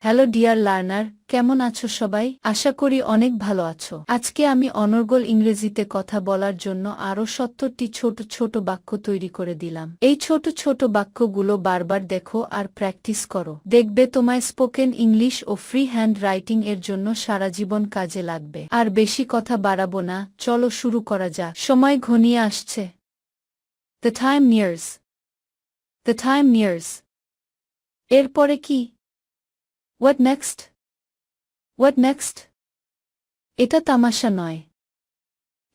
Hello dear learner, কেমন আছো সবাই? আশা করি অনেক ভালো আছো। আজকে আমি অনর্গল ইংরেজিতে কথা বলার জন্য আরও ৭০টি ছোট ছোট বাক্য তৈরি করে দিলাম। এই ছোট ছোট বাক্যগুলো বারবার দেখো আর প্র্যাকটিস করো। দেখবে তোমায় স্পোকেন ইংলিশ ও ফ্রি হ্যান্ড রাইটিং এর জন্য সারা জীবন কাজে লাগবে। আর বেশি কথা বাড়াবো না, চলো শুরু করা যাক। সময় ঘনিয়ে আসছে। The time nears. The time nears. এরপরে কি? What next? What next? এটা তামাশা নয়।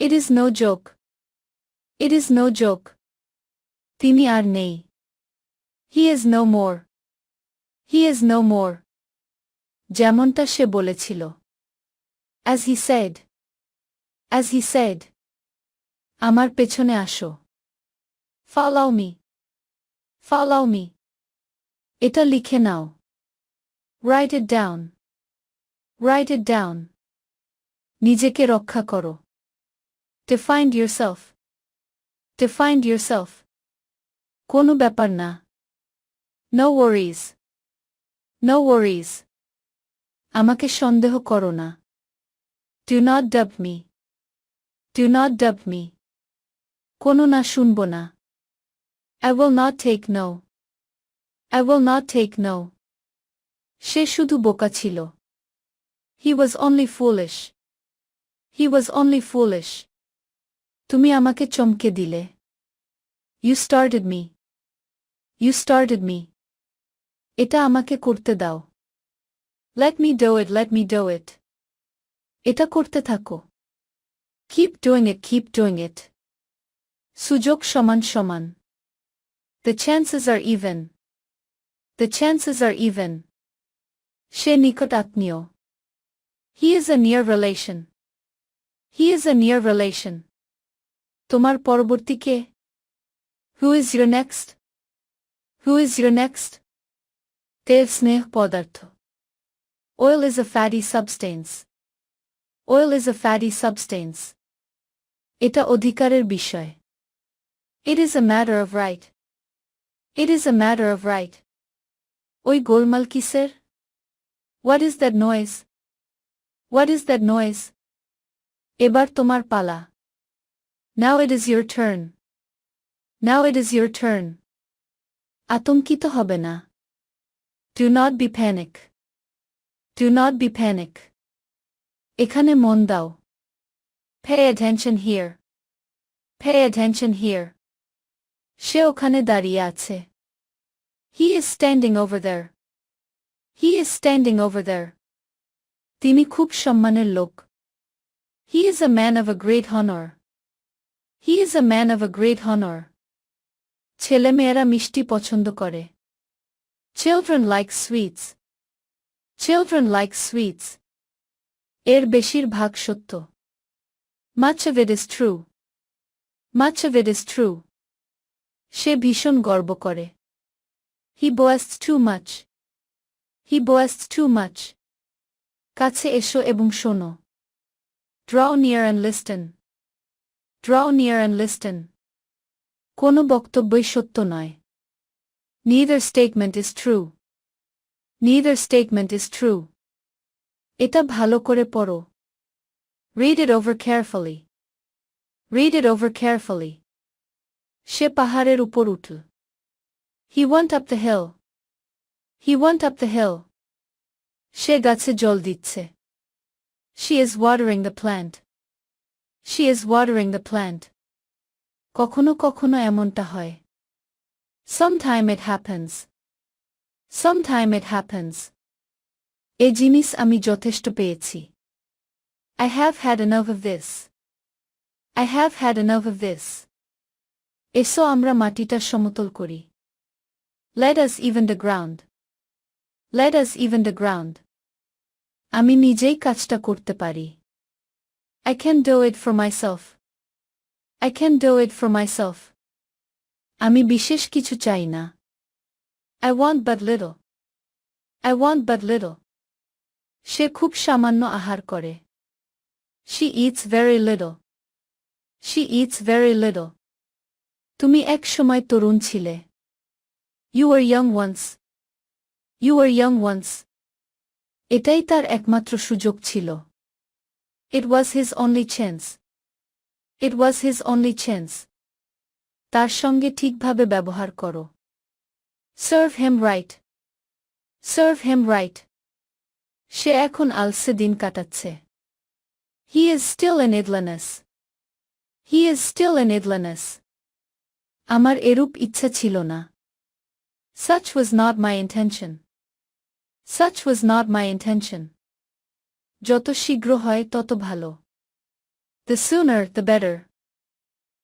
It is no joke. It is no joke. তিনি আর নেই। He is no more. He is no more. যেমনটা সে বলেছিল। As he said. As he said. আমার পেছনে আসো। Follow me. Follow me. এটা লিখে নাও। Write it down. Write it down. নিজেকে রক্ষা করো। Defend yourself. Defend yourself. কোনো ব্যাপার না। No worries. No worries. আমাকে সন্দেহ করো না। Do not doubt me. Do not doubt me. কোনো না শুনব না। I will not take no. I will not take no. সে শুধু বোকা ছিল। He was only foolish. He was only foolish. তুমি আমাকে চমকে দিলে। You started me. You started me. এটা আমাকে করতে দাও। Let me do it. Let me do it. এটা করতে থাকো। Keep doing it. Keep doing it. সুযোগ সমান সমান। The chances are even. The chances are even. সে নিকট আত্মীয়। He is a near relation. He is a near relation. তোমার পরবর্তী কে? Who is your next? Who is your next? তেল স্নেহ পদার্থ। Oil is a fatty substance. Oil is a fatty substance. এটা অধিকারের বিষয়। It is a matter of right. It is a matter of right. ওই গোলমাল কিসের? What is that noise? What is that noise? এবার তোমার পালা। Now it is your turn. Now it is your turn. আতঙ্কিত হবে না। Do not be panic. Do not be panic. এখানে মন দাও। Pay attention here. Pay attention here. সে ওখানে দাঁড়িয়ে আছে। He is standing over there. He is standing over there. তিনি খুব সম্মানের লোক। He is a man of a great honor. He is a man of a great honor. ছেলেমেয়েরা মিষ্টি পছন্দ করে। Children like sweets. Children like sweets. এর বেশিরভাগ সত্য। Much of it is true. Much of it is true. সে ভীষণ গর্ব করে। He boasts too much. He boasts too much. কাছে এসো এবং শোনো। Draw near and listen. Draw near and listen. কোনো বক্তব্যই সত্য নয়। Neither statement is true. Neither statement is true. এটা ভালো করে পড়ো। Read it over carefully. Read it over carefully. সে পাহাড়ের উপর উঠল। He went up the hill. He went up the hill. সে গাছে জল দিচ্ছে। She is watering the plant. She is watering the plant. কখনো কখনো এমনটা হয়। Sometime it happens. Sometime it happens. এ জিনিস আমি যথেষ্ট পেয়েছি। I have had enough of this. I have had enough of this. এসো আমরা মাটিটা সমতল করি। Let us even the ground. Let us even the ground. আমি নিজেই কাজটা করতে পারি। I can do it for myself. I can do it for myself. আমি বিশেষ কিছু চাই না। I want but little. I want but little. সে খুব সামান্য আহার করে। She eats very little. She eats very little. তুমি এক সময় তরুণ ছিলে। You were young once. You were young once. এটাই তার একমাত্র সুযোগ ছিল। It was his only chance. It was his only chance. তার সঙ্গে ঠিকভাবে ব্যবহার করো। Serve him right. Serve him right. সে এখন আলসে দিন কাটাচ্ছে। He is still in idleness. He is still in idleness. আমার এরূপ ইচ্ছা ছিল না। Such was not my intention. Such was not my intention. যত শীঘ্র হয় তত ভালো। The sooner the better.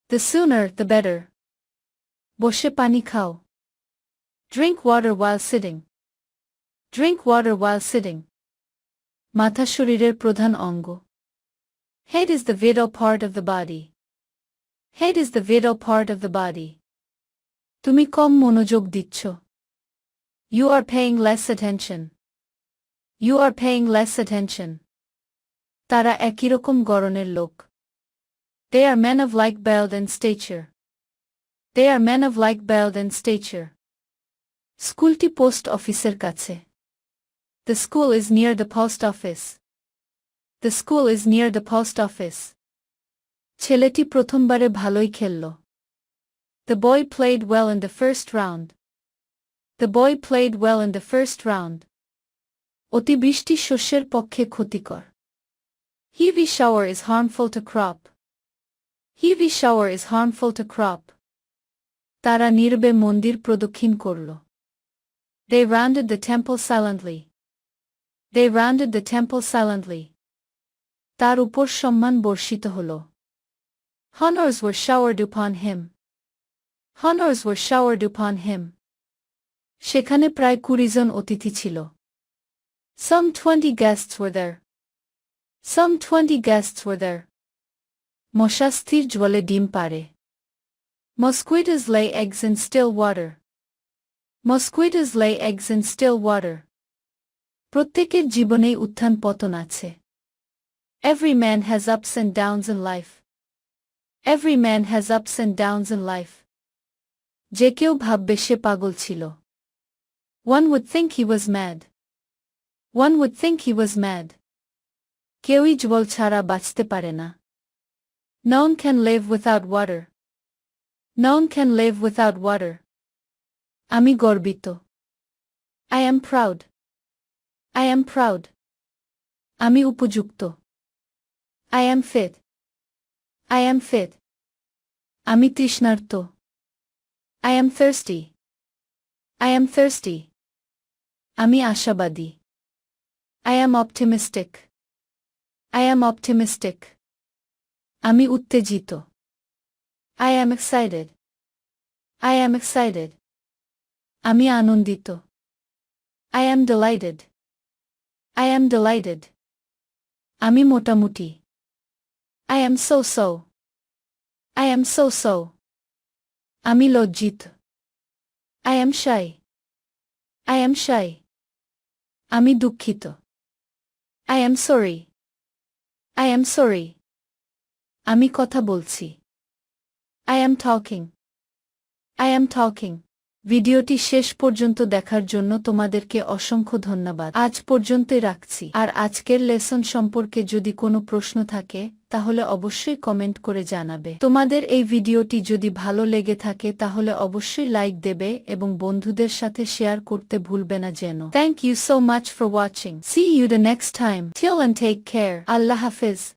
The sooner the better. বসে পানি খাও। Drink water while sitting. Drink water while sitting. মাথা শরীরের প্রধান অঙ্গ। Head is the vital part of the body. Head is the vital part of the body. তুমি কম মনোযোগ দিচ্ছ। You are paying less attention. You are paying less attention. তারা একই রকম গড়নের লোক। They are men of like build and stature. They are men of like build and stature. স্কুলটি post অফিসের কাছে। The school is near the post office. The school is near the post office. ছেলেটি প্রথমবারে ভালোই খেলল। The boy played well in the first round. The boy played well in the first round. অতিবৃষ্টি শস্যের পক্ষে ক্ষতিকর। Heavy shower is harmful to crop. Heavy shower is harmful to crop. তারা নীরবে মন্দির প্রদক্ষিণ করল। They rounded the temple silently. They rounded the temple silently. তার উপর সম্মান বর্ষিত হল। Honors were showered upon him. Honors were showered upon him. সেখানে প্রায় 20 জন অতিথি ছিল। Some 20 guests were there. Some 20 guests were there. মশা স্থির জলে ডিম পাড়ে। Mosquitoes lay eggs in still water. Mosquitoes lay eggs in still water. প্রত্যেকের জীবনেই উত্থান পতন আছে। Every man has ups and downs in life. Every man has ups and downs in life. যে কেউ ভাববে সে পাগল ছিল। One would think he was mad. One would think he was mad. কেউই জল ছাড়া বাঁচতে পারে না। None can live without water. None can live without water. আমি গর্বিত। I am proud. I am proud. আমি উপযুক্ত। I am fit. I am fit. আমি তৃষ্ণার্ত। I am thirsty. I am thirsty. আমি আশাবাদী। I am optimistic. I am optimistic. আমি উত্তেজিত। I am excited. I am excited. আমি আনন্দিত। I am delighted. I am delighted. আমি মোটামুটি। I am so-so. I am so-so. আমি লজ্জিত। I am shy. I am shy. আমি দুঃখিত। I am sorry. I am sorry. আমি কথা বলছি। I am talking. I am talking. ভিডিওটি শেষ পর্যন্ত দেখার জন্য তোমাদেরকে অসংখ্য ধন্যবাদ। আজ পর্যন্তই রাখছি। আর আজকের লেসন সম্পর্কে যদি কোনো প্রশ্ন থাকে তাহলে অবশ্যই কমেন্ট করে জানাবে। তোমাদের এই ভিডিওটি যদি ভালো লেগে থাকে তাহলে অবশ্যই লাইক দেবে এবং বন্ধুদের সাথে শেয়ার করতে ভুলবে না যেন। Thank you so much for watching. See you the next time. Till and take care. আল্লাহ হাফেজ।